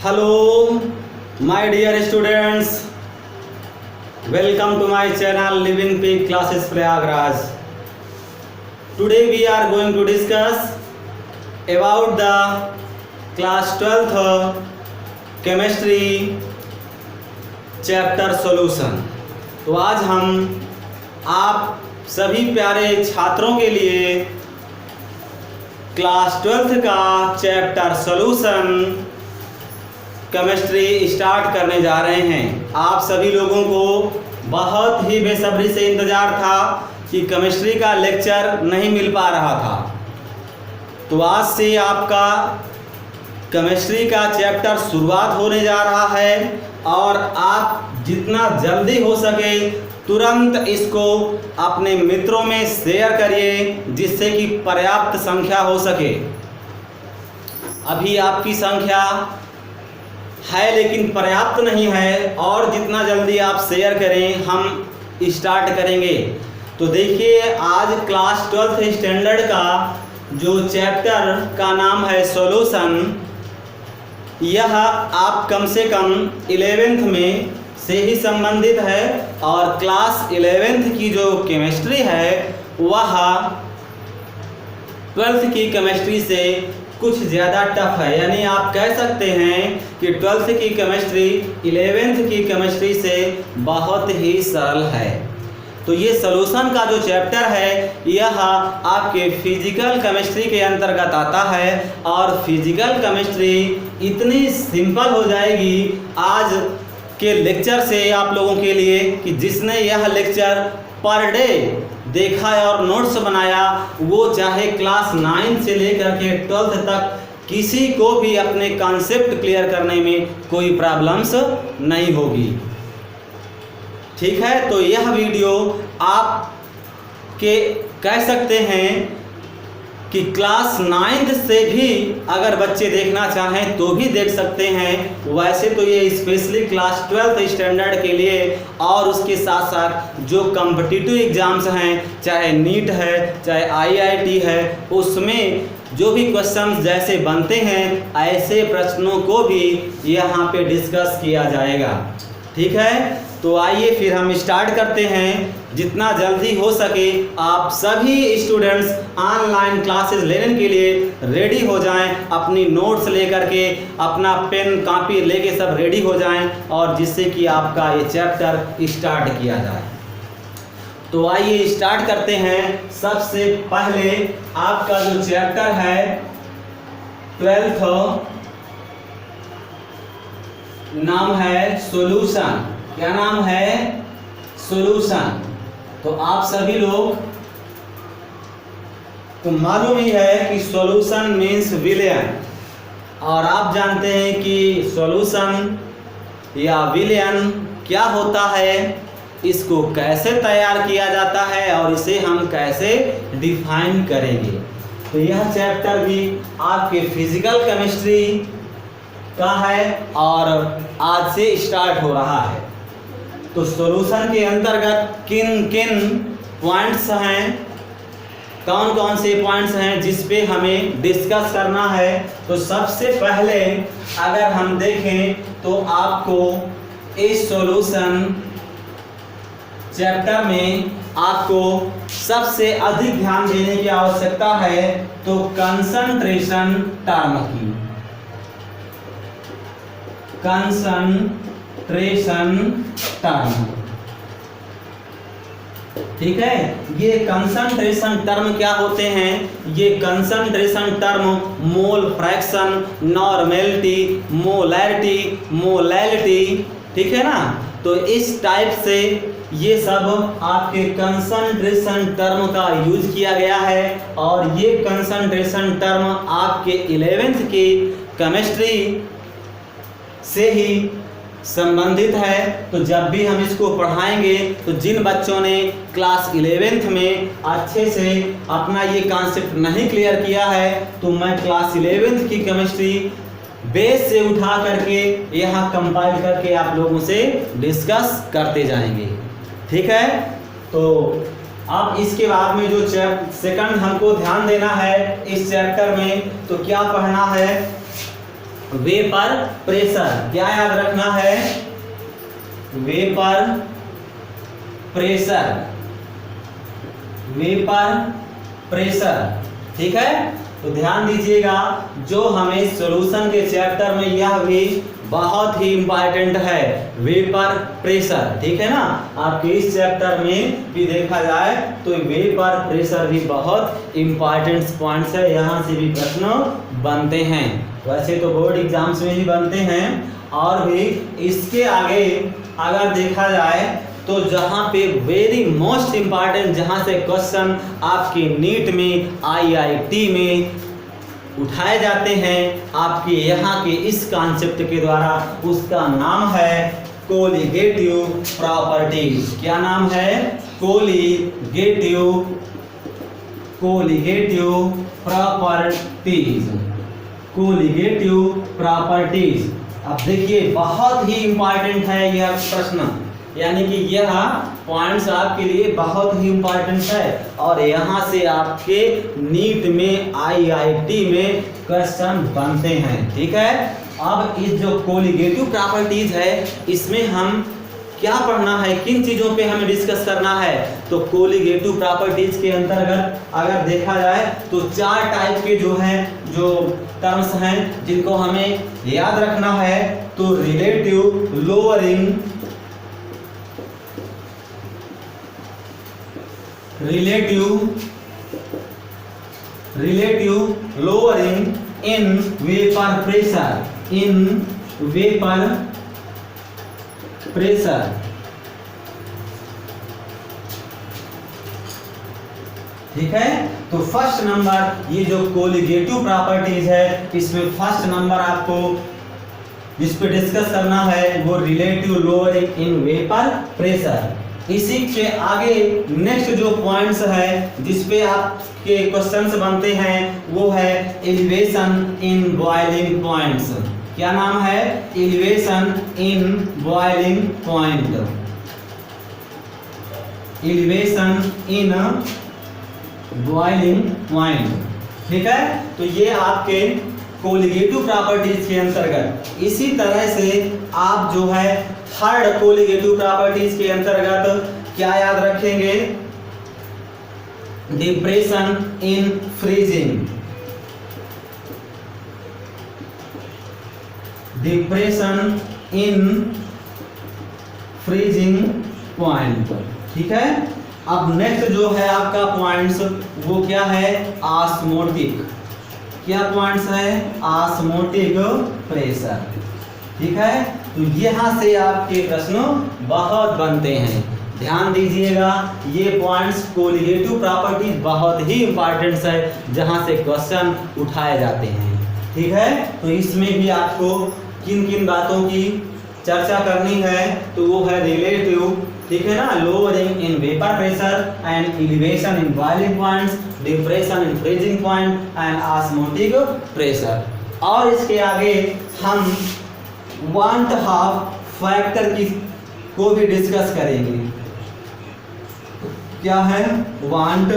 Hello, my dear students. Welcome to my channel Living Peak Classes Prayagraj. Today we are going to discuss about the class 12th chemistry chapter solution. तो आज हम आप सभी प्यारे छात्रों के लिए क्लास 12th का चैप्टर सॉल्यूशन केमिस्ट्री स्टार्ट करने जा रहे हैं। आप सभी लोगों को बहुत ही बेसब्री से इंतज़ार था कि केमिस्ट्री का लेक्चर नहीं मिल पा रहा था, तो आज से आपका केमिस्ट्री का चैप्टर शुरुआत होने जा रहा है और आप जितना जल्दी हो सके तुरंत इसको अपने मित्रों में शेयर करिए, जिससे कि पर्याप्त संख्या हो सके। अभी आपकी संख्या है लेकिन पर्याप्त नहीं है, और जितना जल्दी आप शेयर करें हम स्टार्ट करेंगे। तो देखिए, आज क्लास 12th स्टैंडर्ड का जो चैप्टर का नाम है सॉल्यूशन, यह आप कम से कम 11th में से ही संबंधित है, और क्लास 11th की जो केमिस्ट्री है वह 12th की केमिस्ट्री से कुछ ज़्यादा टफ है। यानी आप कह सकते हैं कि 12th की केमिस्ट्री 11th की केमिस्ट्री से बहुत ही सरल है। तो ये सॉल्यूशन का जो चैप्टर है यह आपके फिजिकल केमिस्ट्री के अंतर्गत आता है, और फिजिकल केमिस्ट्री इतनी सिंपल हो जाएगी आज के लेक्चर से आप लोगों के लिए कि जिसने यह लेक्चर पर डे देखा है और नोट्स बनाया, वो चाहे क्लास 9 से लेकर के 12th तक किसी को भी अपने कॉन्सेप्ट क्लियर करने में कोई प्रॉब्लम्स नहीं होगी। ठीक है, तो यह वीडियो आप के कह सकते हैं कि क्लास 9th से भी अगर बच्चे देखना चाहें तो भी देख सकते हैं। वैसे तो ये स्पेशली क्लास 12th स्टैंडर्ड के लिए और उसके साथ साथ जो कॉम्पिटिटिव एग्ज़ाम्स हैं, चाहे नीट है चाहे IIT है, उसमें जो भी क्वेश्चंस जैसे बनते हैं ऐसे प्रश्नों को भी यहाँ पे डिस्कस किया जाएगा। ठीक है, तो आइए फिर हम स्टार्ट करते हैं। जितना जल्दी हो सके आप सभी स्टूडेंट्स ऑनलाइन क्लासेस लेने के लिए रेडी हो जाएं, अपनी नोट्स लेकर के अपना पेन कॉपी लेके सब रेडी हो जाएं, और जिससे कि आपका ये चैप्टर स्टार्ट किया जाए। तो आइए स्टार्ट करते हैं। सबसे पहले आपका जो चैप्टर है 12th, नाम है सॉल्यूशन। क्या नाम है? सॉल्यूशन। तो आप सभी लोग को मालूम ही है कि सॉल्यूशन मीन्स विलयन, और आप जानते हैं कि सॉल्यूशन या विलयन क्या होता है, इसको कैसे तैयार किया जाता है और इसे हम कैसे डिफाइन करेंगे। तो यह चैप्टर भी आपके फिजिकल केमिस्ट्री का है और आज से स्टार्ट हो रहा है। तो सॉल्यूशन के अंतर्गत किन किन पॉइंट्स हैं, कौन कौन से पॉइंट्स हैं जिस पे हमें डिस्कस करना है। तो सबसे पहले अगर हम देखें तो आपको इस सॉल्यूशन चैप्टर में आपको सबसे अधिक ध्यान देने की आवश्यकता है तो कंसंट्रेशन टर्म की। कंसंट्रेशन टर्म, ठीक है। ये कंसंट्रेशन टर्म क्या होते हैं? ये concentration term mole fraction, normality, molality, ठीक है ना। तो इस टाइप से ये सब आपके कंसंट्रेशन टर्म का यूज किया गया है, और ये कंसंट्रेशन टर्म आपके 11th की केमिस्ट्री से ही संबंधित है। तो जब भी हम इसको पढ़ाएंगे तो जिन बच्चों ने क्लास 11th में अच्छे से अपना ये कॉन्सेप्ट नहीं क्लियर किया है, तो मैं क्लास 11th की केमिस्ट्री बेस से उठा करके यहाँ कंपाइल करके आप लोगों से डिस्कस करते जाएंगे। ठीक है, तो अब इसके बाद में जो सेकंड हमको ध्यान देना है इस चैप्टर में, तो क्या पढ़ना है? वेपर प्रेशर, क्या याद रखना है? वेपर प्रेशर, वेपर प्रेशर, ठीक है। तो ध्यान दीजिएगा, जो हमें सॉल्यूशन के चैप्टर में यह भी बहुत ही इंपॉर्टेंट है, वेपर प्रेशर, ठीक है ना। आपके इस चैप्टर में भी देखा जाए तो वेपर प्रेशर भी बहुत इंपॉर्टेंट पॉइंट्स है, यहाँ से भी प्रश्न बनते हैं। वैसे तो बोर्ड एग्जाम्स में ही बनते हैं, और भी इसके आगे अगर देखा जाए तो जहाँ पे वेरी मोस्ट इम्पॉर्टेंट, जहाँ से क्वेश्चन आपके नीट में, IIT में उठाए जाते हैं आपके यहाँ के इस कॉन्सेप्ट के द्वारा, उसका नाम है कोलिगेटिव प्रॉपर्टीज। क्या नाम है? Colligative properties, colligative properties. अब देखिए, बहुत ही इंपॉर्टेंट है यह प्रश्न, यानी कि यह पॉइंट्स आपके लिए बहुत ही इंपॉर्टेंट है, और यहाँ से आपके नीट में, IIT में क्वेश्चन बनते हैं, ठीक है। अब इस जो कोलिगेटिव प्रॉपर्टीज है, इसमें हम क्या पढ़ना है, किन चीज़ों पे हमें डिस्कस करना है? तो कोलिगेटिव प्रॉपर्टीज के अंतर्गत अगर देखा जाए तो 4 टाइप के जो हैं, जो टर्म्स हैं जिनको हमें याद रखना है। तो relative lowering, relative lowering in vapour pressure, in vapour pressure, ठीक है। तो फर्स्ट नंबर, ये जो कोलिगेटिव प्रॉपर्टीज है, इसमें फर्स्ट नंबर आपको जिस पे डिस्कस करना है वो relative lowering in vapour pressure. इसी के आगे नेक्स्ट जो पॉइंट्स है जिस पे आपके क्वेश्चंस बनते हैं वो है एलिवेशन इन बॉइलिंग पॉइंट्स। क्या नाम है? Elevation in boiling point, elevation in boiling point, ठीक है। तो ये आपके कोलिगेटिव प्रॉपर्टीज के अंतर्गत। इसी तरह से आप जो है थर्ड कोलिगेटिव प्रॉपर्टीज के अंतर्गत क्या याद रखेंगे? Depression in freezing, depression in freezing point, ठीक है। अब नेक्स्ट जो है आपका पॉइंट्स वो क्या है? ऑस्मोटिक। क्या पॉइंट्स है? ऑस्मोटिक प्रेशर, ठीक है। तो यहाँ से आपके प्रश्न बहुत बनते हैं, ध्यान दीजिएगा। ये पॉइंट्स कोलिगेटिव प्रॉपर्टीज बहुत ही इंपॉर्टेंट है, जहाँ से क्वेश्चन उठाए जाते हैं, ठीक है। तो इसमें भी आपको किन किन बातों की चर्चा करनी है, तो वो है रिलेटिव, ठीक है ना, lowering in vapour pressure and elevation in boiling points, depression in freezing point and osmotic pressure. और इसके आगे हम वांट हाफ फैक्टर की को भी डिस्कस करेंगे। क्या है? Want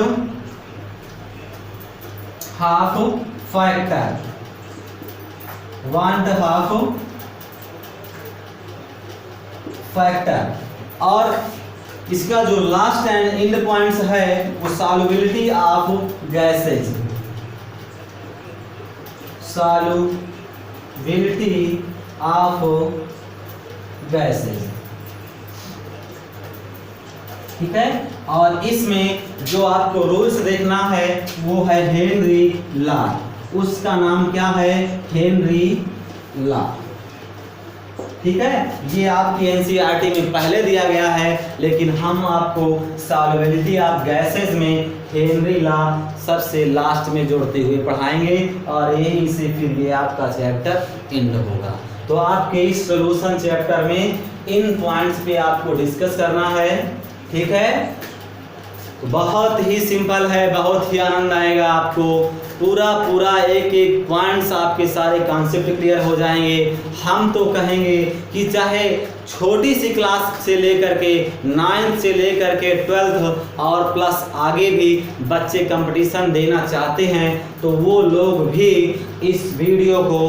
half factor, want half factor. और इसका जो लास्ट एंड एंड पॉइंट्स है वो solubility of gases, solubility of gases, ठीक है। और इसमें जो आपको रूल्स देखना है वो है हेनरी लॉ। उसका नाम क्या है? हेनरी लॉ, ठीक है। ये आपकी एनसीईआरटी में पहले दिया गया है, लेकिन हम आपको सॉल्युबिलिटी ऑफ गैसेज में हेनरी लॉ सबसे लास्ट में जोड़ते हुए पढ़ाएंगे, और यहीं से फिर ये आपका चैप्टर एंड होगा। तो आपके इस सॉल्यूशन चैप्टर में इन पॉइंट्स पे आपको डिस्कस करना है, ठीक है। बहुत ही सिंपल है, बहुत ही आनंद आएगा आपको। पूरा एक एक पॉइंट्स आपके सारे कॉन्सेप्ट क्लियर हो जाएंगे। हम तो कहेंगे कि चाहे छोटी सी क्लास से लेकर के 9th से लेकर के 12th और प्लस आगे भी बच्चे कंपटीशन देना चाहते हैं, तो वो लोग भी इस वीडियो को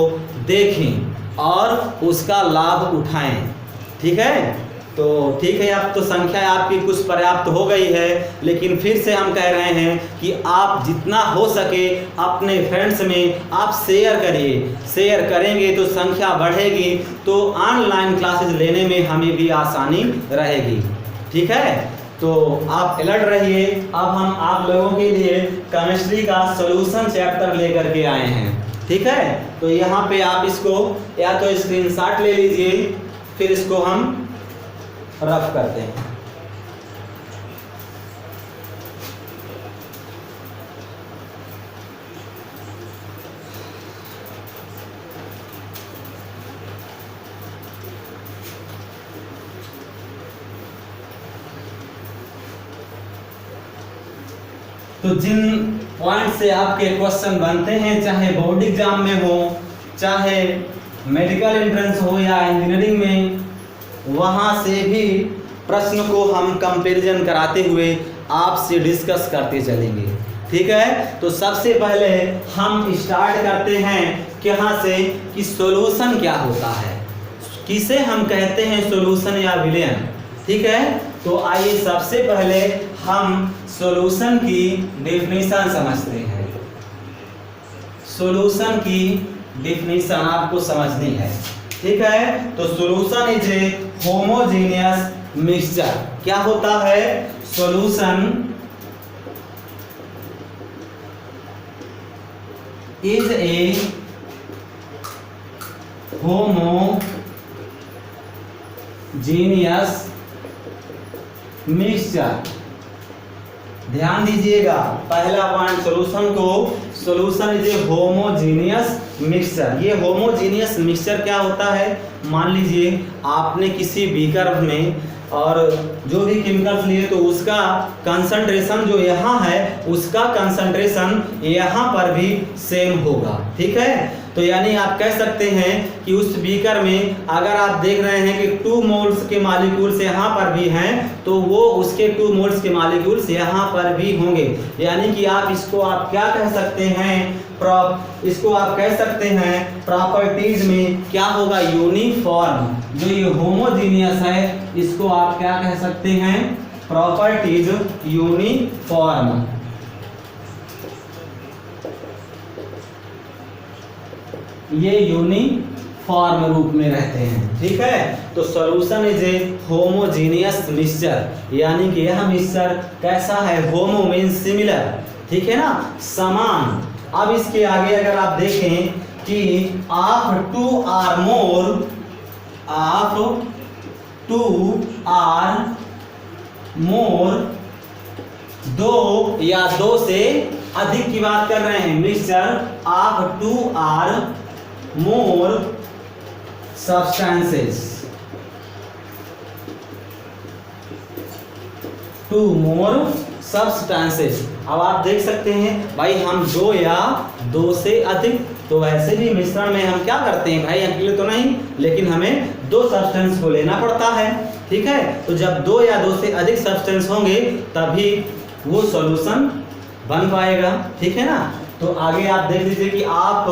देखें और उसका लाभ उठाएं। ठीक है, तो ठीक है, अब तो संख्या आपकी कुछ पर्याप्त हो गई है, लेकिन फिर से हम कह रहे हैं कि आप जितना हो सके अपने फ्रेंड्स में आप शेयर करिए। शेयर करेंगे तो संख्या बढ़ेगी, तो ऑनलाइन क्लासेस लेने में हमें भी आसानी रहेगी। ठीक है, तो आप अलर्ट रहिए। अब हम आप लोगों के लिए केमिस्ट्री का सॉल्यूशन चैप्टर लेकर के आए हैं। ठीक है, तो यहाँ पे आप इसको या तो स्क्रीनशॉट ले लीजिए, फिर इसको हम रफ करते हैं। तो जिन पॉइंट से आपके क्वेश्चन बनते हैं, चाहे बोर्ड एग्जाम में हो, चाहे मेडिकल एंट्रेंस हो या इंजीनियरिंग में, वहाँ से भी प्रश्न को हम कंपैरिजन कराते हुए आपसे डिस्कस करते चलेंगे। ठीक है, तो सबसे पहले हम स्टार्ट करते हैं कहाँ से कि सॉल्यूशन क्या होता है, किसे हम कहते हैं सॉल्यूशन या विलयन। ठीक है, तो आइए सबसे पहले हम सॉल्यूशन की डेफिनेशन समझते हैं। सॉल्यूशन की डेफिनेशन आपको समझनी है। ठीक है, तो solution is a homogeneous mixture. क्या होता है? Solution is a homogeneous mixture. ध्यान दीजिएगा, पहला पॉइंट सॉल्यूशन को, solution is a homogeneous mixture. ये होमोजेनियस मिक्सचर क्या होता है? मान लीजिए आपने किसी बीकर में और जो भी केमिकल्स लिए, तो उसका कंसंट्रेशन जो यहाँ है उसका कंसंट्रेशन यहाँ पर भी सेम होगा। ठीक है, तो यानी आप कह सकते हैं कि उस बीकर में अगर आप देख रहे हैं कि 2 मोल्स के मॉलिक्यूल्स यहाँ पर भी हैं, तो वो उसके 2 मोल्स के मॉलिक्यूल्स यहाँ पर भी होंगे। यानी कि आप इसको आप क्या कह सकते हैं? इसको आप कह सकते हैं प्रॉपर्टीज में क्या होगा? यूनिफॉर्म। जो ये होमोजीनियस है इसको आप क्या कह सकते हैं? Properties uniform. ये यूनिफॉर्म रूप में रहते हैं। ठीक है, तो solution is a homogeneous mixture, यानी कि यह मिक्सचर कैसा है? होमो मीन्स सिमिलर, ठीक है ना, समान। अब इसके आगे अगर आप देखें कि of 2 or more, of 2 or more, 2 या 2 से अधिक की बात कर रहे हैं। Mixture of 2 or more substances, 2 more substances। अब आप देख सकते हैं भाई, हम 2 या 2 से अधिक, तो वैसे भी मिश्रण में हम क्या करते हैं भाई? अकेले तो नहीं, लेकिन हमें 2 सब्सटेंस को लेना पड़ता है। ठीक है, तो जब 2 या 2 से अधिक सब्सटेंस होंगे तभी वो सॉल्यूशन बन पाएगा। ठीक है ना, तो आगे आप देख लीजिए कि आप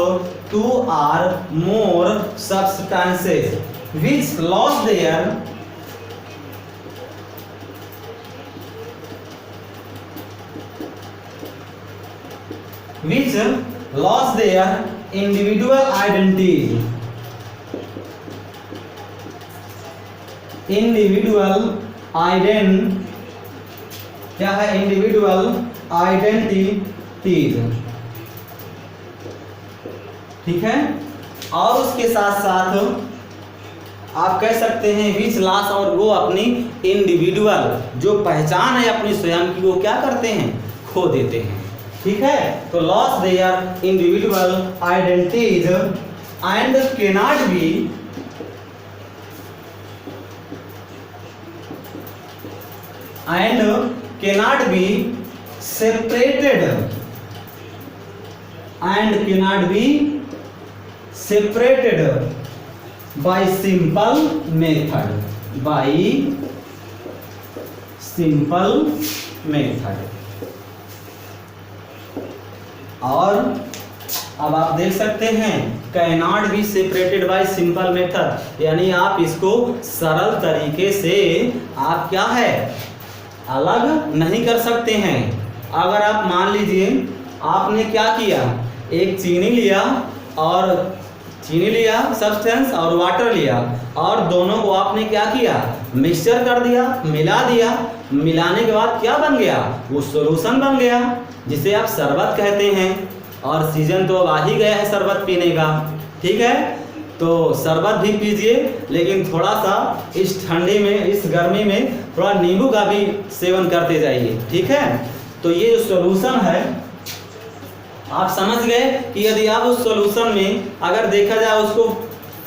2 or more substances which lost their individual identities, क्या है? Individual identities. ठीक है, और उसके साथ साथ आप कह सकते हैं विच लॉस, और वो अपनी इंडिविजुअल जो पहचान है अपनी स्वयं की, वो क्या करते हैं? खो देते हैं। ठीक है, तो loss there individual identities and cannot be separated by simple method। और अब आप देख सकते हैं can not be separated by simple method, यानी आप इसको सरल तरीके से आप क्या है अलग नहीं कर सकते हैं। अगर आप मान लीजिए आपने क्या किया, एक चीनी लिया सब्सटेंस और वाटर लिया और दोनों को आपने क्या किया मिक्सचर कर दिया, मिला दिया। मिलाने के बाद क्या बन गया, वो सॉल्यूशन बन गया जिसे आप शरबत कहते हैं। और सीजन तो अब आ ही गया है शरबत पीने का, ठीक है, तो शरबत भी पीजिए, लेकिन थोड़ा सा इस ठंडी में इस गर्मी में थोड़ा नींबू का भी सेवन करते जाइए, ठीक है। तो ये जो सॉल्यूशन है आप समझ गए कि यदि आप उस सॉल्यूशन में अगर देखा जाए उसको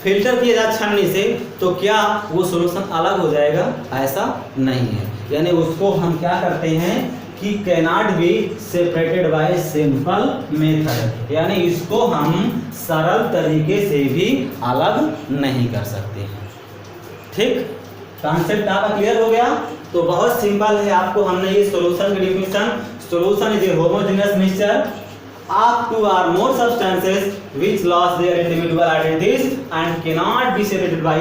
फिल्टर किया जाए छन्नी से तो क्या वो सॉल्यूशन अलग हो जाएगा, ऐसा नहीं है। यानी उसको हम क्या करते हैं कि can not be separated by simple method, यानी इसको हम सरल तरीके से भी अलग नहीं कर सकते हैं। ठीक, कॉन्सेप्ट आपका क्लियर हो गया। तो बहुत सिंपल है, आपको हमने ये सॉल्यूशन की definition, solution is a homogeneous mixture of two or more substances which lost their individual identities and cannot be separated by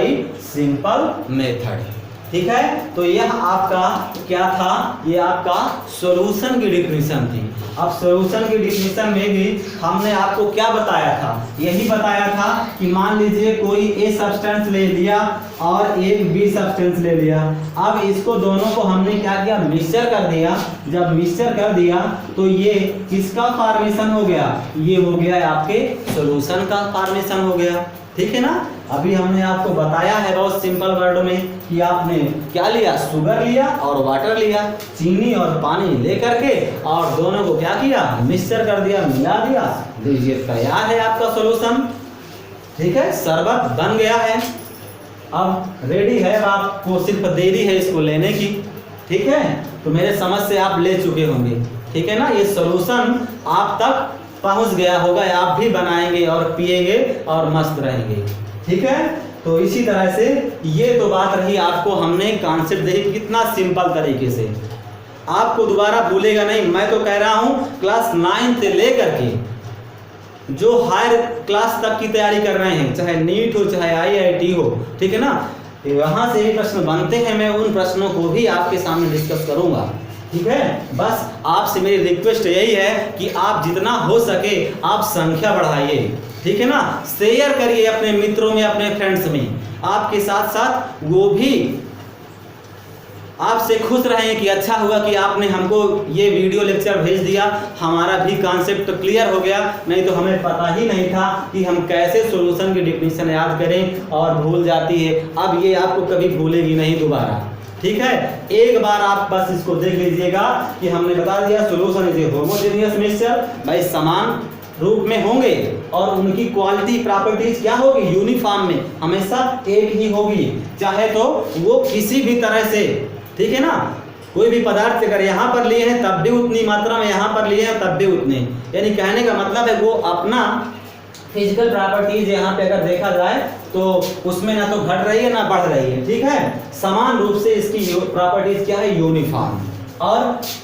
simple method। ठीक है, तो यह आपका क्या था, ये आपका सॉल्यूशन की डेफिनेशन थी। अब सॉल्यूशन की डेफिनेशन में भी हमने आपको क्या बताया था, यही बताया था कि मान लीजिए कोई ए सब्सटेंस ले लिया और एक बी सब्सटेंस ले लिया। अब इसको दोनों को हमने क्या किया, मिक्सचर कर दिया। जब मिक्सचर कर दिया तो ये किसका फॉर्मेशन हो गया, ये हो गया आपके सॉल्यूशन का फॉर्मेशन हो गया। ठीक है ना। अभी हमने आपको बताया है बहुत सिंपल वर्ड में कि आपने क्या लिया, शुगर लिया और वाटर लिया, चीनी और पानी लेकर के और दोनों को क्या किया, मिक्सचर कर दिया, मिला दिया, लीजिए तैयार है आपका सॉल्यूशन। ठीक है, शरबत बन गया है, अब रेडी है, आपको सिर्फ देरी है इसको लेने की। ठीक है, तो मेरे समझ से आप ले चुके होंगे। ठीक है ना, ये सॉल्यूशन आप तक पहुंच गया होगा, आप भी बनाएंगे और पिएंगे और मस्त रहेंगे। ठीक है, तो इसी तरह से ये तो बात रही, आपको हमने कॉन्सेप्ट देखी कितना सिंपल तरीके से, आपको दोबारा भूलेगा नहीं। मैं तो कह रहा हूँ क्लास 9 से लेकर के जो हायर क्लास तक की तैयारी कर रहे हैं, चाहे नीट हो चाहे IIT हो, ठीक है ना, वहाँ से भी प्रश्न बनते हैं, मैं उन प्रश्नों को भी आपके सामने डिस्कस करूँगा। ठीक है, बस आपसे मेरी रिक्वेस्ट यही है कि आप जितना हो सके आप संख्या बढ़ाइए। ठीक है ना, शेयर करिए अपने मित्रों में, अपने फ्रेंड्स में, आपके साथ साथ वो भी आपसे खुश रहें कि अच्छा हुआ कि आपने हमको ये वीडियो लेक्चर भेज दिया, हमारा भी कॉन्सेप्ट क्लियर हो गया। नहीं तो हमें पता ही नहीं था कि हम कैसे सॉल्यूशन की डेफिनेशन याद करें और भूल जाती है। अब ये आपको कभी भूलेगी नहीं दोबारा। ठीक है, एक बार आप बस इसको देख लीजिएगा कि हमने बता दिया solution is a homogeneous mixture, भाई समान रूप में होंगे और उनकी क्वालिटी प्रॉपर्टीज क्या होगी, यूनिफॉर्म में हमेशा एक ही होगी, चाहे तो वो किसी भी तरह से। ठीक है ना, कोई भी पदार्थ अगर यहाँ पर लिए हैं तब भी उतनी मात्रा में, यहाँ पर लिए हैं तब भी उतने, यानी कहने का मतलब है वो अपना फिजिकल प्रॉपर्टीज यहाँ पे अगर देखा जाए तो उसमें ना तो घट रही है ना बढ़ रही है। ठीक है, समान रूप से इसकी प्रॉपर्टीज क्या है, यूनिफॉर्म। और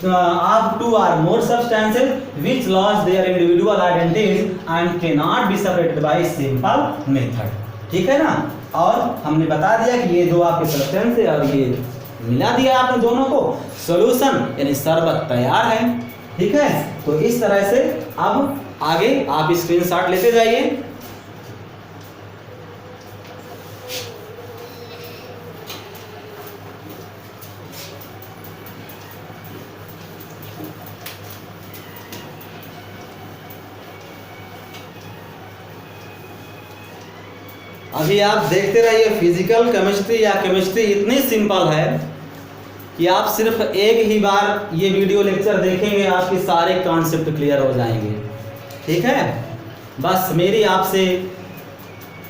आप two or more substances which lost their individual identities and can not be separated by simple method. ठीक है ना, और हमने बता दिया कि ये दो आपके सब्सटेंस है और ये मिला दिया आपने दोनों को, सॉल्यूशन यानी शरबत तैयार है। ठीक है, तो इस तरह से अब आगे आप स्क्रीनशॉट लेते जाइए। अभी आप देखते रहिए, फिजिकल केमिस्ट्री या केमिस्ट्री इतनी सिंपल है कि आप सिर्फ एक ही बार ये वीडियो लेक्चर देखेंगे, आपके सारे कॉन्सेप्ट क्लियर हो जाएंगे। ठीक है, बस मेरी आपसे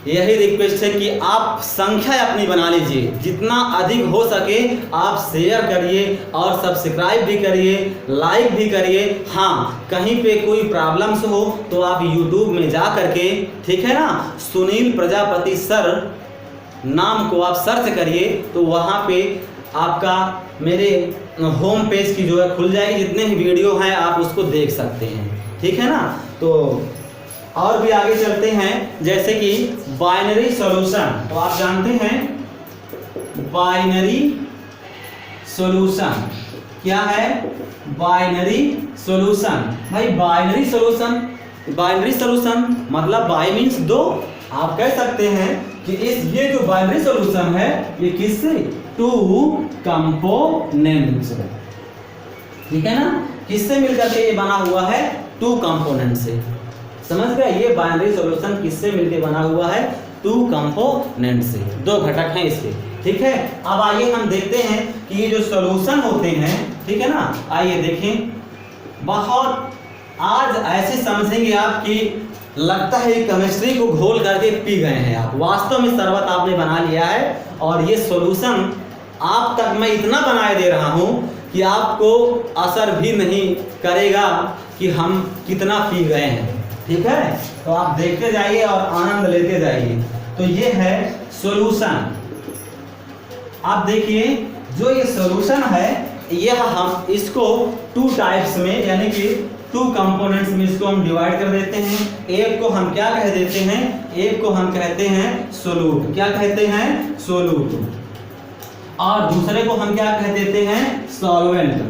यही रिक्वेस्ट है कि आप संख्या अपनी बना लीजिए, जितना अधिक हो सके आप शेयर करिए और सब्सक्राइब भी करिए, लाइक भी करिए। हाँ, कहीं पे कोई प्रॉब्लम्स हो तो आप YouTube में जा करके, ठीक है ना, सुनील प्रजापति सर नाम को आप सर्च करिए तो वहाँ पे आपका मेरे होम पेज की जो है खुल जाएगी, जितने भी वीडियो हैं आप उसको देख सकते हैं। ठीक है ना, तो और भी आगे चलते हैं, जैसे कि बाइनरी सॉल्यूशन। तो आप जानते हैं बाइनरी सॉल्यूशन क्या है? Binary solution. भाई बाइनरी सॉल्यूशन मतलब बाई मीन्स दो। आप कह सकते हैं कि ये जो बाइनरी सॉल्यूशन है ये किससे? टू कंपोनेंट, ठीक है ना? किससे मिलकर के ये बना हुआ है? टू कंपोनेंट से। समझ गए? ये बाइनरी सॉल्यूशन किससे मिलकर बना हुआ है? टू कंपोनेंट से। दो घटक हैं इसके, ठीक है। अब आइए हम देखते हैं कि ये जो सॉल्यूशन होते हैं, ठीक है ना, आइए देखें। बहुत आज ऐसे समझेंगे आप कि लगता है केमिस्ट्री को घोल करके पी गए हैं आप। वास्तव में शरबत आपने बना लिया है और ये सॉल्यूशन आप तक मैं इतना बनाए दे रहा हूँ कि आपको असर भी नहीं करेगा कि हम कितना पी गए हैं, ठीक है। तो आप देखते जाइए और आनंद लेते जाइए। तो ये है सॉल्यूशन। आप देखिए जो ये सॉल्यूशन है यह हम इसको टू टाइप्स में यानी कि टू कंपोनेंट्स में इसको हम डिवाइड कर देते हैं। एक को हम क्या कह देते हैं? एक को हम कहते हैं सोलूट। क्या कहते हैं? सोलूट। और दूसरे को हम क्या कह देते हैं? सॉल्वेंट।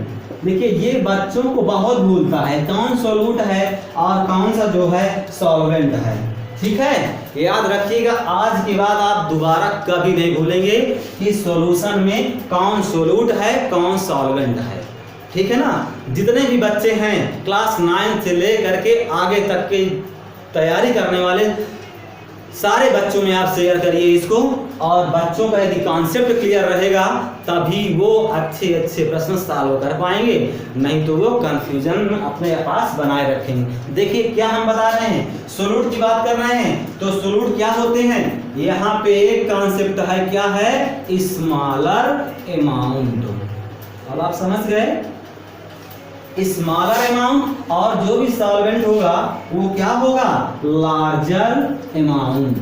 देखिए ये बच्चों को बहुत भूलता है, कौन सोलूट है और कौन सा जो है सॉल्वेंट है, ठीक है। याद रखिएगा, आज के बाद आप दोबारा कभी नहीं भूलेंगे कि सॉल्यूशन में कौन सोलूट है कौन सॉल्वेंट है, ठीक है ना। जितने भी बच्चे हैं क्लास 9 से लेकर के आगे तक की तैयारी करने वाले सारे बच्चों में आप शेयर करिए इसको। और बच्चों का यदि कॉन्सेप्ट क्लियर रहेगा तभी वो अच्छे अच्छे प्रश्न सॉल्व कर पाएंगे, नहीं तो वो कंफ्यूजन अपने पास बनाए रखेंगे। देखिए क्या हम बता रहे हैं, सोलूट की बात कर रहे हैं। तो सोलूट क्या होते हैं? यहाँ पे एक कॉन्सेप्ट है, क्या है? Smaller amount. अब आप समझ गए, स्मॉलर अमाउंट। और जो भी सॉल्वेंट होगा वो क्या होगा? Larger amount.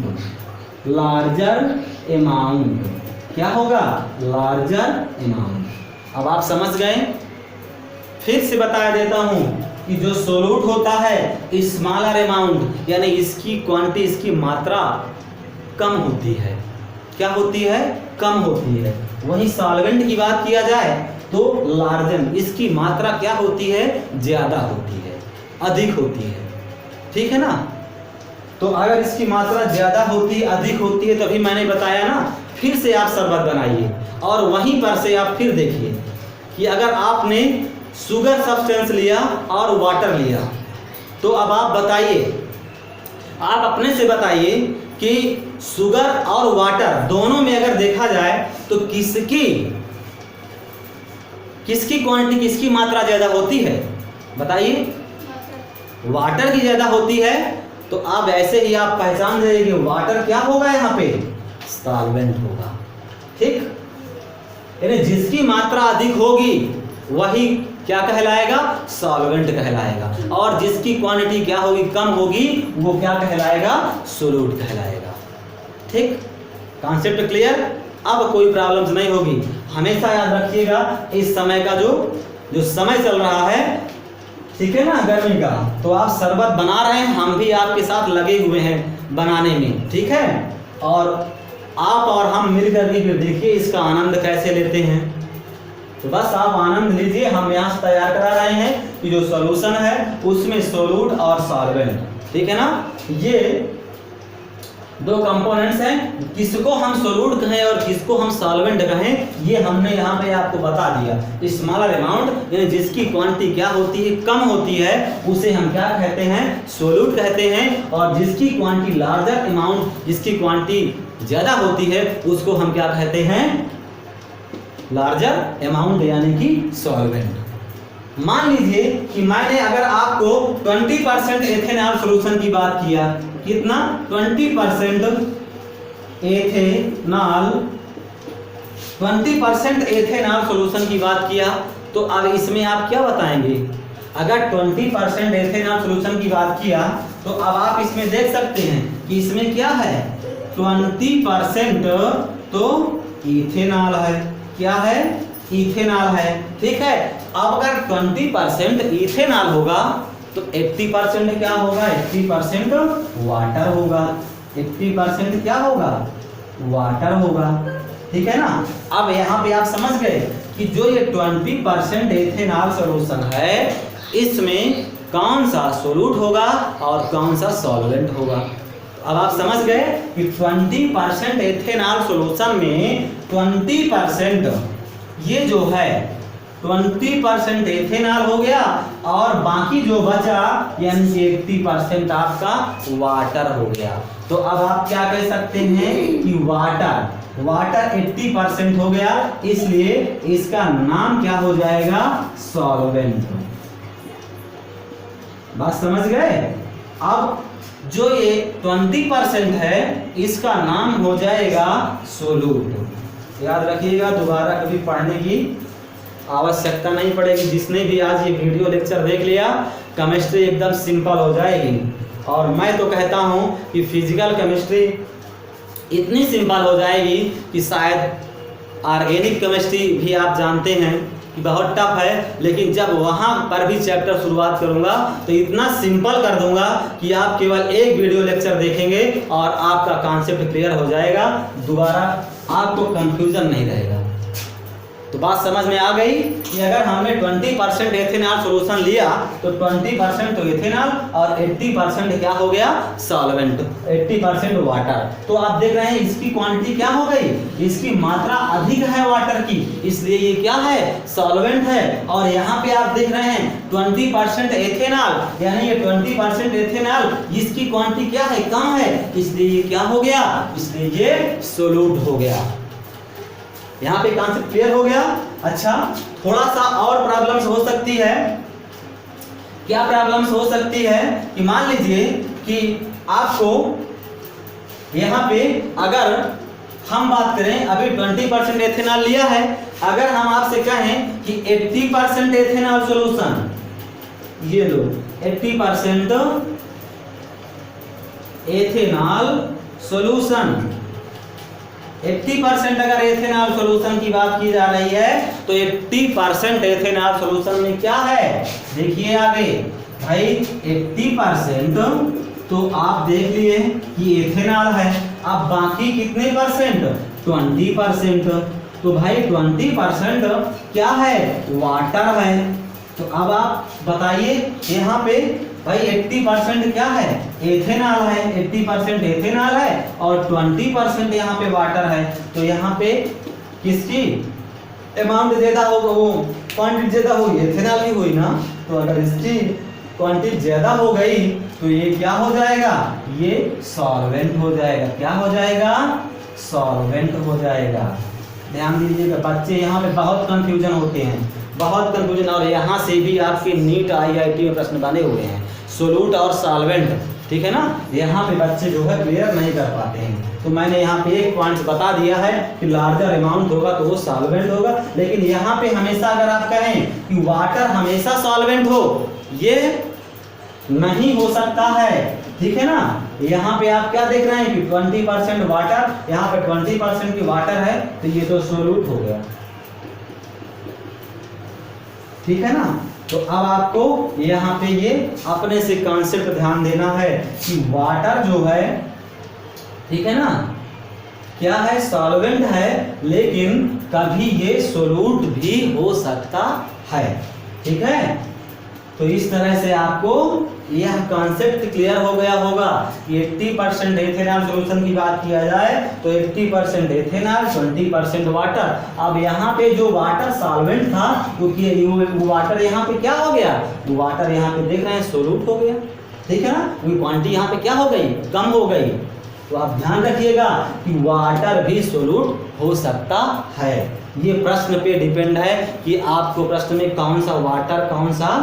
लार्जर अमाउंट क्या होगा? Larger amount. अब आप समझ गए। फिर से बता देता हूं कि जो सोलूट होता है स्मॉलर अमाउंट यानी इसकी क्वांटिटी, इसकी मात्रा कम होती है। क्या होती है? कम होती है। वहीं सॉल्वेंट की बात किया जाए तो लार्जर, इसकी मात्रा क्या होती है? ज्यादा होती है, अधिक होती है, ठीक है ना। तो अगर इसकी मात्रा ज्यादा होती है, अधिक होती है, तभी मैंने बताया ना, फिर से आप शरबत बनाइए और वहीं पर से आप फिर देखिए कि अगर आपने शुगर सब्सटेंस लिया और वाटर लिया, तो अब आप बताइए, आप अपने से बताइए कि शुगर और वाटर दोनों में अगर देखा जाए तो किसकी क्वांटिटी, किसकी मात्रा ज्यादा होती है? बताइए। वाटर की ज्यादा होती है। तो आप ऐसे ही आप पहचान जाइए कि वाटर क्या होगा? यहाँ पे सॉल्वेंट होगा, ठीक। यानी जिसकी मात्रा अधिक होगी वही क्या कहलाएगा? सॉल्वेंट कहलाएगा। और जिसकी क्वांटिटी क्या होगी? कम होगी, वो क्या कहलाएगा? सोलूट कहलाएगा, ठीक। Concept clear? अब कोई प्रॉब्लम्स नहीं होगी। हमेशा याद रखिएगा इस समय का जो समय चल रहा है, ठीक है ना, गर्मी का, तो आप शरबत बना रहे हैं, हम भी आपके साथ लगे हुए हैं बनाने में, ठीक है। और आप और हम मिलकर के फिर देखिए इसका आनंद कैसे लेते हैं। तो बस आप आनंद लीजिए। हम यहाँ तैयार करा रहे हैं कि जो सॉल्यूशन है उसमें सोलूट और सॉल्वेंट, ठीक है ना। ये दो कंपोनेंट्स हैं, किसको हम सोलूट कहें और किसको हम सॉल्वेंट कहें, ये हमने यहाँ पे आपको बता दिया। स्मॉलर अमाउंट यानी जिसकी क्वांटिटी क्या होती है? कम होती है, उसे हम क्या कहते हैं? सोलूट कहते हैं। और जिसकी क्वांटिटी लार्जर अमाउंट, जिसकी क्वांटिटी ज्यादा होती है, उसको हम क्या कहते हैं? लार्जर अमाउंट यानी कि सॉल्वेंट। मान लीजिए कि मैंने अगर आपको 20% एथेनॉल सॉल्यूशन की बात किया, कितना? 20% एथेनॉल, 20% एथेनॉल सॉल्यूशन की बात किया, तो अब इसमें आप क्या बताएंगे? अगर 20% एथेनॉल सॉल्यूशन की बात किया तो अब आप इसमें देख सकते हैं कि इसमें क्या है? 20% तो इथेनॉल है। क्या है? इथेनॉल है, ठीक है। अब अगर 20% इथेनॉल होगा तो 80% क्या होगा, 80% वाटर होगा, 80% क्या होगा, वाटर होगा। ठीक है ना। अब यहाँ पे आप समझ गए कि जो ये 20% एथेनॉल सॉल्यूशन है इसमें कौन सा सोलूट होगा और कौन सा सॉल्वेंट होगा। अब आप समझ गए कि 20% एथेनॉल सॉल्यूशन में 20% ये जो है 20% एथेनॉल हो गया और बाकी जो बचा यानी कि 80% आपका वाटर हो गया। तो अब आप क्या कह सकते हैं कि वाटर 80% हो गया, इसलिए इसका नाम क्या हो जाएगा, सॉल्वेंट। बात समझ गए। अब जो ये 20% है इसका नाम हो जाएगा सोलूट। याद रखिएगा, दोबारा कभी पढ़ने की आवश्यकता नहीं पड़ेगी। जिसने भी आज ये वीडियो लेक्चर देख लिया, केमिस्ट्री एकदम सिंपल हो जाएगी। और मैं तो कहता हूँ कि फिजिकल केमिस्ट्री इतनी सिंपल हो जाएगी कि शायद ऑर्गेनिक केमिस्ट्री भी आप जानते हैं कि बहुत टफ है, लेकिन जब वहाँ पर भी चैप्टर शुरुआत करूँगा तो इतना सिंपल कर दूंगा कि आप केवल एक वीडियो लेक्चर देखेंगे और आपका कॉन्सेप्ट क्लियर हो जाएगा, दोबारा आपको कंफ्यूजन नहीं रहेगा। तो बात समझ में आ गई कि अगर हमने 20% एथेनॉल सॉल्यूशन लिया तो 20% तो एथेनॉल और 80% क्या हो गया, सॉल्वेंट, 80% वाटर। तो आप देख रहे हैं इसकी क्वांटिटी क्या हो गई, इसकी मात्रा अधिक है वाटर की, इसलिए ये क्या है, सॉल्वेंट है। और यहाँ पे आप देख रहे हैं 20% एथेनॉल, यानी ये 20% एथेनॉल इसकी क्वांटिटी क्या है, कम है, इसलिए ये क्या हो गया, इसलिए ये सोलूट हो गया। यहाँ पे कॉन्सेप्ट क्लियर हो गया। अच्छा, थोड़ा सा और प्रॉब्लम्स हो सकती है। क्या प्रॉब्लम्स हो सकती है कि मान लीजिए कि आपको यहाँ पे अगर हम बात करें, अभी 20% एथेनॉल लिया है, अगर हम आपसे कहें कि 80% एथेनॉल सॉल्यूशन, ये लो 80% एथेनॉल सॉल्यूशन, 80% अगर एथेनॉल सॉल्यूशन की बात की जा रही है तो 80% एथेनॉल सॉल्यूशन में क्या है, देखिए आगे भाई 80% तो आप देख लिए कि एथेनॉल है। अब बाकी कितने परसेंट, 20%। तो भाई 20% क्या है, वाटर है। तो अब आप बताइए यहाँ पे भाई 80% क्या है, एथेनॉल है, 80% एथेनॉल है और 20% यहाँ पे वाटर है। तो यहाँ पे किसकी अमाउंट ज्यादा होगा, वो क्वांटिटी ज्यादा होगी, एथेनॉल की हुई ना। तो अगर इसकी क्वांटिटी ज्यादा हो गई तो ये क्या हो जाएगा, ये सॉल्वेंट हो जाएगा। क्या हो जाएगा, सॉल्वेंट हो जाएगा। ध्यान दीजिएगा बच्चे, यहाँ पे बहुत कंफ्यूजन होते हैं, बहुत कंफ्यूजन। और यहाँ से भी आपके नीट IIT में प्रश्न बने हुए हैं, सोलूट और सॉल्वेंट, ठीक है ना। यहाँ पे बच्चे जो है क्लियर नहीं कर पाते हैं। तो मैंने यहाँ पे एक पॉइंट बता दिया है कि लार्जर अमाउंट होगा तो वो सॉल्वेंट होगा, लेकिन यहाँ पे हमेशा अगर आप कहें कि वाटर हमेशा सॉल्वेंट हो, ये नहीं हो सकता है, ठीक है ना। यहाँ पे आप क्या देख रहे हैं कि 20% वाटर, यहाँ पे 20% की वाटर है, तो ये तो सोलूट हो गया, ठीक है ना। तो अब आपको यहाँ पे ये अपने से कॉन्सेप्ट ध्यान देना है कि वाटर जो है, ठीक है ना, क्या है, सॉल्वेंट है, लेकिन कभी ये सोलूट भी हो सकता है, ठीक है। तो इस तरह से आपको यह कॉन्सेप्ट क्लियर हो गया होगा कि 80% एथेनॉल सॉल्यूशन की बात किया जाए तो 80% एथेनॉल, 20% वाटर। अब यहाँ पे जो वाटर सॉल्वेंट था, क्योंकि वो वाटर यहाँ पे क्या हो गया, वो वाटर यहाँ पे देख रहे हैं सोलूट हो गया, ठीक है ना। वो क्वांटिटी यहाँ पे क्या हो गई, कम हो गई। तो आप ध्यान रखिएगा कि वाटर भी सोलूट हो सकता है। ये प्रश्न पे डिपेंड है कि आपको प्रश्न में कौन सा वाटर, कौन सा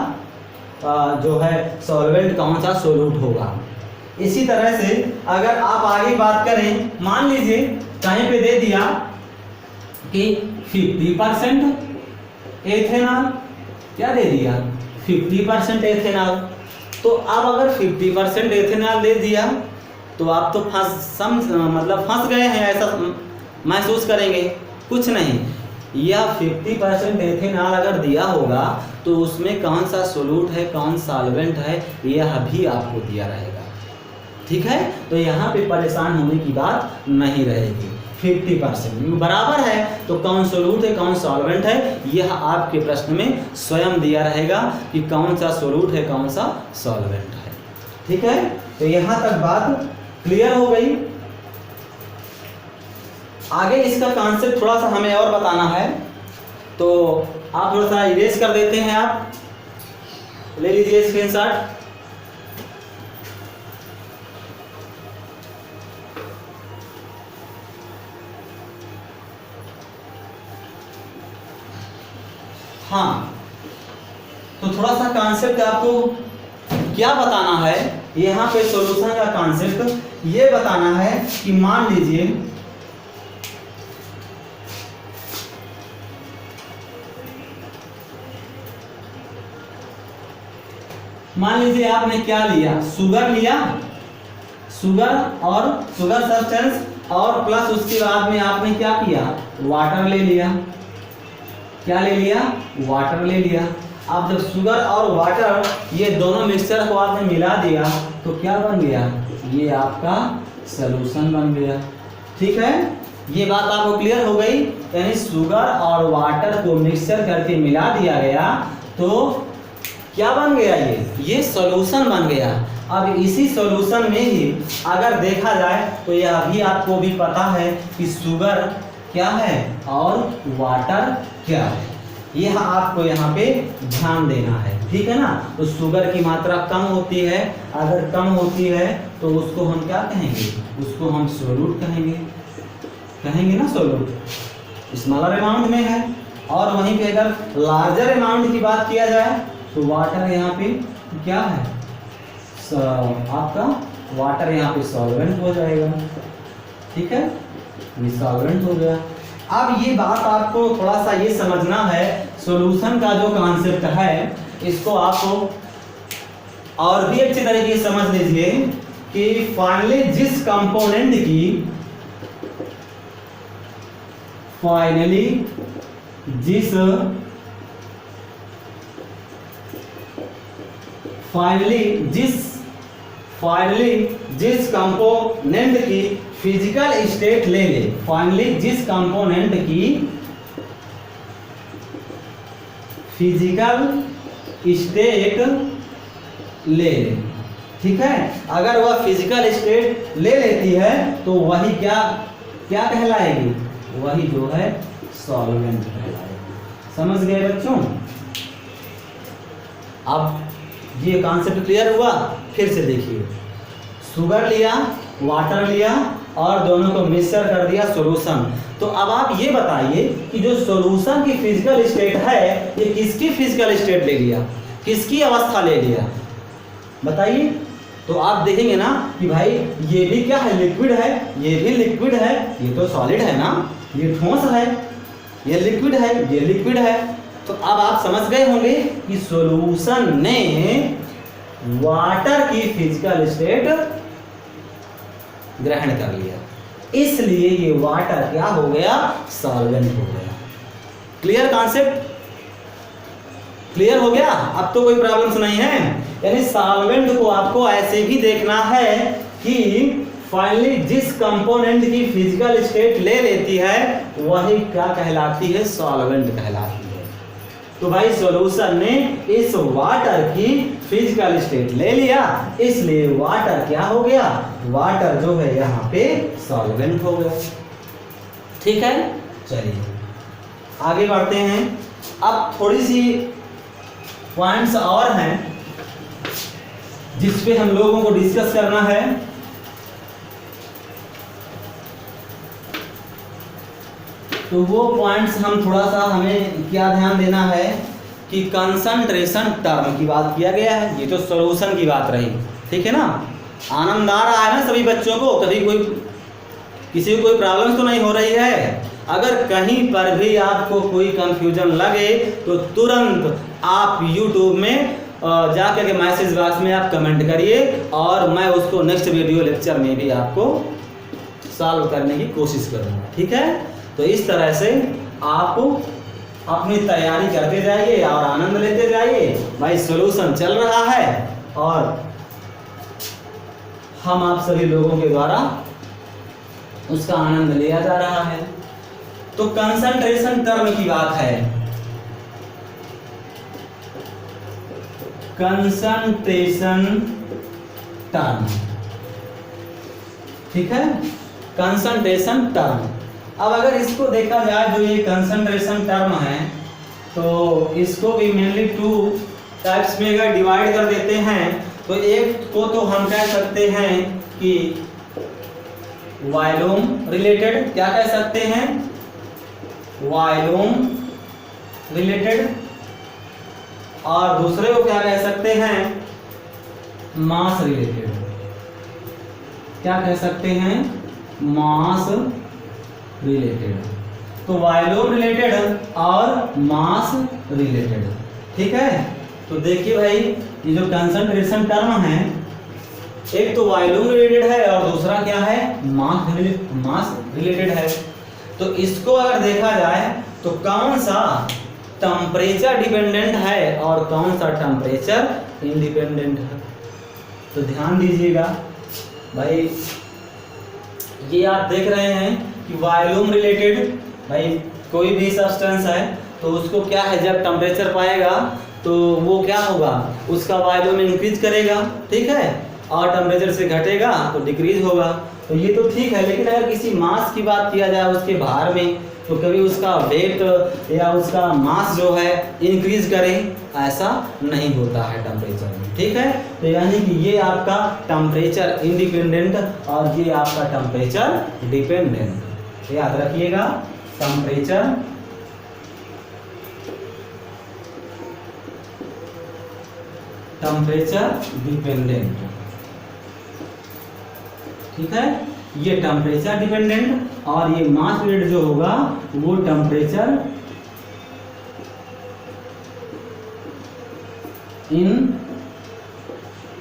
जो है सॉल्वेंट, कौन सा सोलूट होगा। इसी तरह से अगर आप आगे बात करें, मान लीजिए कहीं पे दे दिया कि 50% एथेनॉल, क्या दे दिया, 50% एथेनॉल। तो अब अगर 50% एथेनॉल दे दिया तो आप तो फंस गए हैं, ऐसा महसूस करेंगे। कुछ नहीं, या 50% एथेनॉल अगर दिया होगा तो उसमें कौन सा सोल्यूट है, कौन सॉल्वेंट है, यह भी आपको दिया रहेगा। ठीक है, तो यहाँ पे परेशान होने की बात नहीं रहेगी। 50% बराबर है तो कौन सोल्यूट है, कौन सॉल्वेंट है, यह आपके प्रश्न में स्वयं दिया रहेगा कि कौन सा सोल्यूट है, कौन सा सॉल्वेंट है। ठीक है, तो यहाँ तक बात क्लियर हो गई। आगे इसका कॉन्सेप्ट थोड़ा सा हमें और बताना है, तो आप थोड़ा सा इरेज कर देते हैं, आप ले लीजिए स्क्रीनशॉट। हाँ, तो थोड़ा सा कॉन्सेप्ट आपको क्या बताना है, यहाँ पे सॉल्यूशन का कॉन्सेप्ट ये बताना है कि मान लीजिए आपने क्या लिया, शुगर लिया, शुगर और शुगर सब्सटेंस, और प्लस उसके बाद में आपने क्या किया, वाटर ले लिया। क्या ले लिया, वाटर ले लिया। अब जब शुगर और वाटर ये दोनों मिक्सचर को आपने मिला दिया तो क्या बन गया, ये आपका सॉल्यूशन बन गया। ठीक है, ये बात आपको क्लियर हो गई। यानी शुगर और वाटर को मिक्सचर करके मिला दिया गया तो क्या बन गया, ये सॉल्यूशन बन गया। अब इसी सॉल्यूशन में ही अगर देखा जाए तो यह भी आपको भी पता है कि शुगर क्या है और वाटर क्या है, यह आपको यहाँ पे ध्यान देना है। ठीक है ना, तो शुगर की मात्रा कम होती है, अगर कम होती है तो उसको हम क्या कहेंगे, उसको हम सोल्यूट कहेंगे ना, सोल्यूट स्मॉलर अमाउंट में है। और वहीं पे अगर लार्जर अमाउंट की बात किया जाए तो वाटर यहाँ पे क्या है, आपका वाटर यहाँ पे सॉल्वेंट हो जाएगा। ठीक है, ये सॉल्वेंट हो गया। अब ये बात आपको थोड़ा सा ये समझना है, सॉल्यूशन का जो कॉन्सेप्ट है इसको आपको और भी अच्छी तरीके से समझ लीजिए कि फाइनली जिस कंपोनेंट की फिजिकल स्टेट ले ले, फाइनली जिस कंपोनेंट की फिजिकल स्टेट ले ले। ठीक है, अगर वह फिजिकल स्टेट ले लेती है तो वही क्या कहलाएगी, वही जो है सॉल्वेंट कहलाएगी। समझ गए बच्चों? अब ये कॉन्सेप्ट क्लियर हुआ। फिर से देखिए, शुगर लिया, वाटर लिया और दोनों को मिक्सचर कर दिया सॉल्यूशन। तो अब आप ये बताइए कि जो सॉल्यूशन की फिजिकल स्टेट है ये किसकी फिजिकल स्टेट ले लिया, किसकी अवस्था ले लिया, बताइए। तो आप देखेंगे ना कि भाई ये भी क्या है, लिक्विड है, ये भी लिक्विड है, ये तो सॉलिड है ना, ये ठोस है, ये लिक्विड है, ये लिक्विड है। तो अब आप समझ गए होंगे कि सॉल्यूशन ने वाटर की फिजिकल स्टेट ग्रहण कर लिया, इसलिए ये वाटर क्या हो गया, सॉल्वेंट हो गया। Clear concept? क्लियर हो गया? अब तो कोई प्रॉब्लम्स नहीं है। यानी सॉल्वेंट को आपको ऐसे भी देखना है कि फाइनली जिस कंपोनेंट की फिजिकल स्टेट ले लेती है वही क्या कहलाती है, सॉल्वेंट कहलाती है। तो भाई सॉल्यूशन ने इस वाटर की फिजिकल स्टेट ले लिया, इसलिए वाटर क्या हो गया, वाटर जो है यहाँ पे सॉल्वेंट हो गया। ठीक है, चलिए आगे बढ़ते हैं। अब थोड़ी सी पॉइंट्स और हैं जिस पे हम लोगों को डिस्कस करना है। तो वो पॉइंट्स हम थोड़ा सा हमें क्या ध्यान देना है कि कंसंट्रेशन टर्म की बात किया गया है, ये तो सॉल्यूशन की बात रही। ठीक है ना, आनंद आ रहा है ना सभी बच्चों को? कभी किसी को कोई प्रॉब्लम तो नहीं हो रही है? अगर कहीं पर भी आपको कोई कंफ्यूजन लगे तो तुरंत आप YouTube में जाकर के मैसेज बॉक्स में आप कमेंट करिए और मैं उसको नेक्स्ट वीडियो लेक्चर में भी आपको सॉल्व करने की कोशिश करूँगा। ठीक है, तो इस तरह से आप अपनी तैयारी करते जाइए और आनंद लेते जाइए। भाई सॉल्यूशन चल रहा है और हम आप सभी लोगों के द्वारा उसका आनंद लिया जा रहा है। तो कंसंट्रेशन टर्म की बात है, कंसंट्रेशन टर्म, ठीक है, कंसंट्रेशन टर्म। अब अगर इसको देखा जाए जो ये कंसंट्रेशन टर्म है तो इसको भी मेनली 2 टाइप्स में अगर डिवाइड कर देते हैं तो एक को तो हम कह सकते हैं कि वॉल्यूम रिलेटेड, क्या कह सकते हैं, वॉल्यूम रिलेटेड, और दूसरे को क्या कह सकते हैं, मास रिलेटेड। क्या कह सकते हैं, मास रिलेटेड। तो वॉल्यूम रिलेटेड और मास रिलेटेड, ठीक है। तो देखिए भाई ये जो कंसंट्रेशन टर्म है एक तो वॉल्यूम रिलेटेड है और दूसरा क्या है, मास रिलेटेड है। तो इसको अगर देखा जाए तो कौन सा टेम्परेचर डिपेंडेंट है और कौन सा टेम्परेचर इंडिपेंडेंट है, तो ध्यान दीजिएगा भाई। ये आप देख रहे हैं कि वॉल्यूम रिलेटेड, भाई कोई भी सब्सटेंस है तो उसको क्या है, जब टेम्परेचर पाएगा तो वो क्या होगा, उसका वॉल्यूम इंक्रीज करेगा, ठीक है, और टेम्परेचर से घटेगा तो डिक्रीज होगा। तो ये तो ठीक है, लेकिन अगर किसी मास की बात किया जाए उसके भार में तो कभी उसका वेट या उसका मास जो है इंक्रीज करें, ऐसा नहीं होता है टेम्परेचर में, ठीक है। तो यानी कि ये आपका टेम्परेचर इंडिपेंडेंट और ये आपका टेम्परेचर डिपेंडेंट, याद रखिएगा, टेम्परेचर डिपेंडेंट, ठीक है। ये टेम्परेचर डिपेंडेंट और ये मास रिलेटेड जो होगा वो टेम्परेचर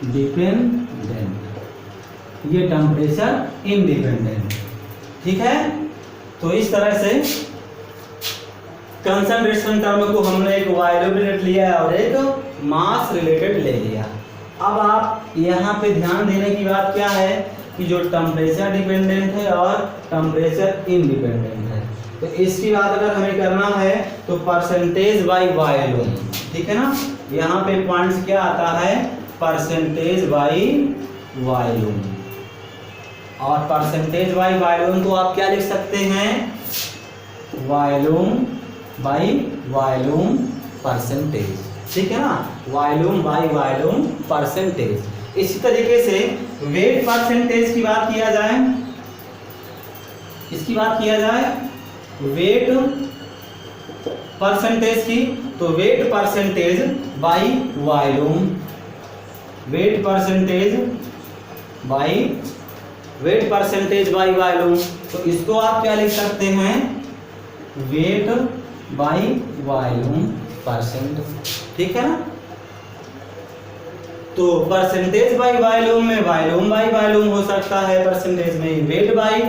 इंडिपेंडेंट, ये टेम्परेचर इंडिपेंडेंट, ठीक है। तो इस तरह से कंसंट्रेशन टर्म को हमने एक वॉल्यूम रिलेटेड लिया और एक मास रिलेटेड ले लिया। अब आप यहाँ पे ध्यान देने की बात क्या है कि जो टेम्परेचर डिपेंडेंट है और टेम्परेचर इंडिपेंडेंट है, तो इसकी बात अगर हमें करना है तो परसेंटेज बाय वॉल्यूम, ठीक है ना। यहाँ पे पॉइंट्स क्या आता है, परसेंटेज बाय वॉल्यूम, और परसेंटेज बाय वॉल्यूम को आप क्या लिख सकते हैं, वॉल्यूम बाय वॉल्यूम परसेंटेज, ठीक है ना, वॉल्यूम बाय वॉल्यूम परसेंटेज। इसी तरीके से वेट परसेंटेज की बात किया जाए, इसकी बात किया जाए वेट परसेंटेज की, तो wait percentage by volume, wait percentage by volume, तो इसको आप क्या लिख सकते हैं, वेट बाय वॉल्यूम परसेंट, ठीक है ना। तो परसेंटेज बाय वॉल्यूम में वॉल्यूम बाय वॉल्यूम हो सकता है, परसेंटेज में वेट बाय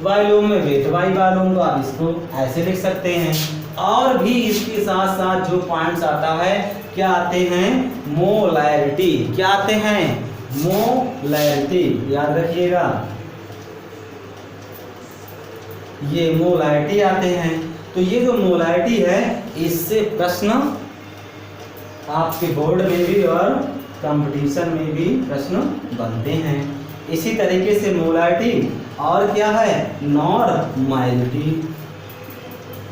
वॉल्यूम में वेट बाय वॉल्यूम, तो आप इसको ऐसे लिख सकते हैं। और भी इसके साथ साथ जो पॉइंट्स आता है, क्या आते हैं, मोलैरिटी, क्या आते हैं, मोलैरिटी, याद रखिएगा, ये मोलैरिटी आते हैं। तो ये जो मोलैरिटी है इससे प्रश्न आपके बोर्ड में भी और कंपटीशन में भी प्रश्न बनते हैं। इसी तरीके से मोलैरिटी और क्या है, नॉर्मैलिटी,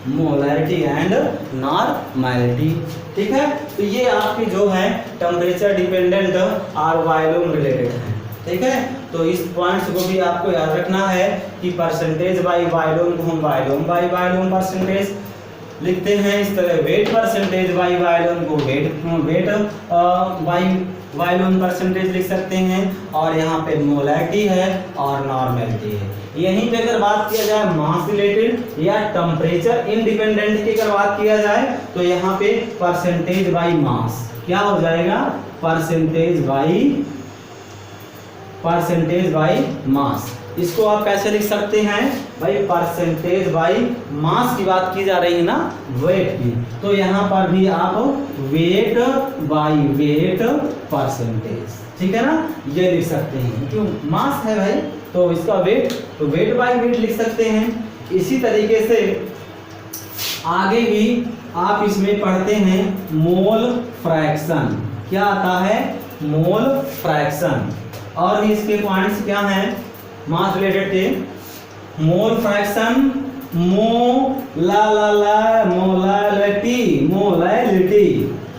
मोलैरिटी एंड नॉर्मैलिटी, ठीक है। तो ये आपके जो है टेम्परेचर डिपेंडेंट और वॉल्यूम रिलेटेड है, ठीक है। तो इस पॉइंट्स को भी आपको याद रखना है कि परसेंटेज बाय वॉल्यूम को हम वॉल्यूम बाय वॉल्यूम परसेंटेज लिखते हैं, इस तरह वेट परसेंटेज बाय वॉल्यूम को वेट बाय वॉल्यूम परसेंटेज लिख सकते हैं, और यहाँ पे मोलैरिटी है और नॉर्मैलिटी है। यहीं पे अगर बात किया जाए मास रिलेटेड या टेम्परेचर इंडिपेंडेंट की अगर बात किया जाए तो यहाँ पे परसेंटेज बाय मास क्या हो जाएगा, परसेंटेज बाय मास। इसको आप कैसे लिख सकते हैं भाई, परसेंटेज बाई मास की बात की जा रही है ना, वेट की, तो यहाँ पर भी आप वेट बाई वेट परसेंटेज, ठीक है ना, ये लिख सकते हैं। क्यों, मास है भाई तो इसका वेट, तो वेट बाई वेट लिख सकते हैं। इसी तरीके से आगे भी आप इसमें पढ़ते हैं मोल फ्रैक्शन, क्या आता है, मोल फ्रैक्शन, और भी इसके पॉइंट्स क्या हैं मास रिलेटेड के, मोल फ्रैक्शन, मोलैलिटी,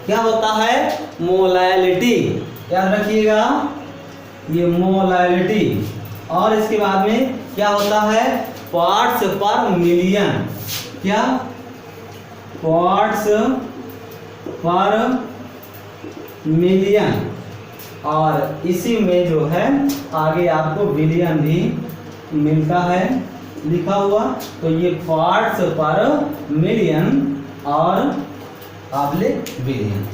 क्या होता है, मोलैलिटी, याद रखिएगा ये मोलैलिटी। और इसके बाद में क्या होता है, पार्ट्स पर मिलियन, क्या, पार्ट्स पर मिलियन, और इसी में जो है आगे आपको बिलियन भी मिलता है लिखा हुआ, तो ये पार्ट्स पर मिलियन और आपले बिलियन,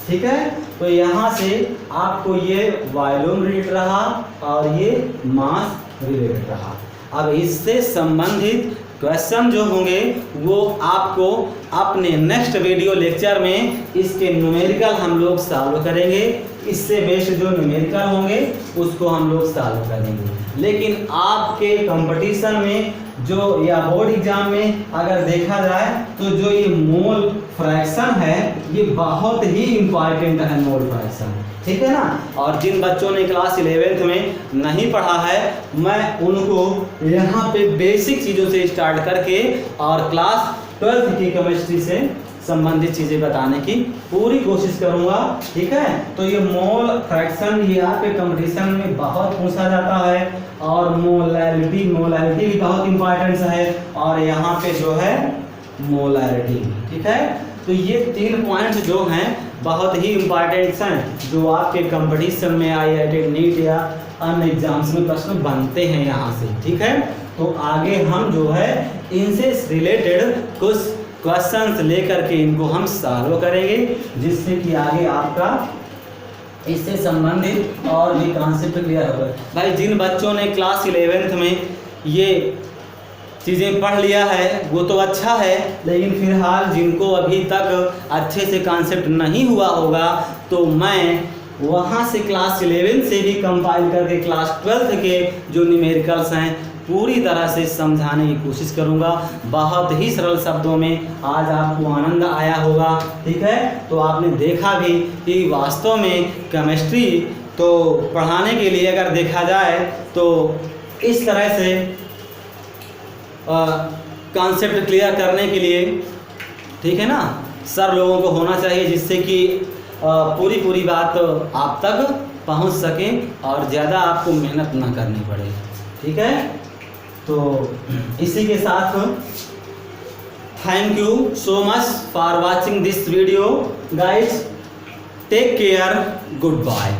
ठीक है। तो यहाँ से आपको ये वॉल्यूम रिलेटेड रहा और ये मास रिलेटेड रहा। अब इससे संबंधित क्वेश्चन जो होंगे वो आपको अपने नेक्स्ट वीडियो लेक्चर में इसके न्यूमेरिकल हम लोग सॉल्व करेंगे, इससे बेस्ड जो न्यूमेरिकल होंगे उसको हम लोग सॉल्व करेंगे। लेकिन आपके कंपटीशन में जो या बोर्ड एग्जाम में अगर देखा जाए तो जो ये मोल फ्रैक्शन है ये बहुत ही इम्पॉर्टेंट है, मोल फ्रैक्शन, ठीक है ना। और जिन बच्चों ने क्लास 11th में नहीं पढ़ा है, मैं उनको यहाँ पे बेसिक चीज़ों से स्टार्ट करके और क्लास 12th की केमिस्ट्री से संबंधित चीज़ें बताने की पूरी कोशिश करूँगा, ठीक है। तो ये मोल फ्रैक्शन ये आपके कंपटीशन में बहुत पूछा जाता है, और मोलैलिटी भी बहुत इंपॉर्टेंट है, और यहाँ पे जो है मोलैलिटी, ठीक है। तो ये 3 पॉइंट्स जो हैं बहुत ही इम्पॉर्टेंट हैं, जो आपके कंपटीशन में IIT नीट या अन्य एग्जाम्स में प्रश्न बनते हैं यहाँ से, ठीक है। तो आगे हम जो है इनसे रिलेटेड कुछ क्वेश्चंस लेकर के इनको हम सॉल्व करेंगे, जिससे कि आगे आपका इससे संबंधित और भी कॉन्सेप्ट क्लियर होगा। भाई जिन बच्चों ने क्लास 11th में ये चीज़ें पढ़ लिया है वो तो अच्छा है, लेकिन फिलहाल जिनको अभी तक अच्छे से कॉन्सेप्ट नहीं हुआ होगा, तो मैं वहाँ से क्लास 11 से भी कंपाइल करके क्लास 12th के जो न्यूमेरिकल्स हैं पूरी तरह से समझाने की कोशिश करूंगा, बहुत ही सरल शब्दों में। आज आपको आनंद आया होगा, ठीक है। तो आपने देखा भी कि वास्तव में केमिस्ट्री तो पढ़ाने के लिए अगर देखा जाए तो इस तरह से कॉन्सेप्ट क्लियर करने के लिए, ठीक है ना, सर लोगों को होना चाहिए, जिससे कि पूरी बात आप तक पहुंच सके और ज़्यादा आपको मेहनत ना करनी पड़े, ठीक है। तो इसी के साथ thank you so much for watching this video guys, take care, good bye.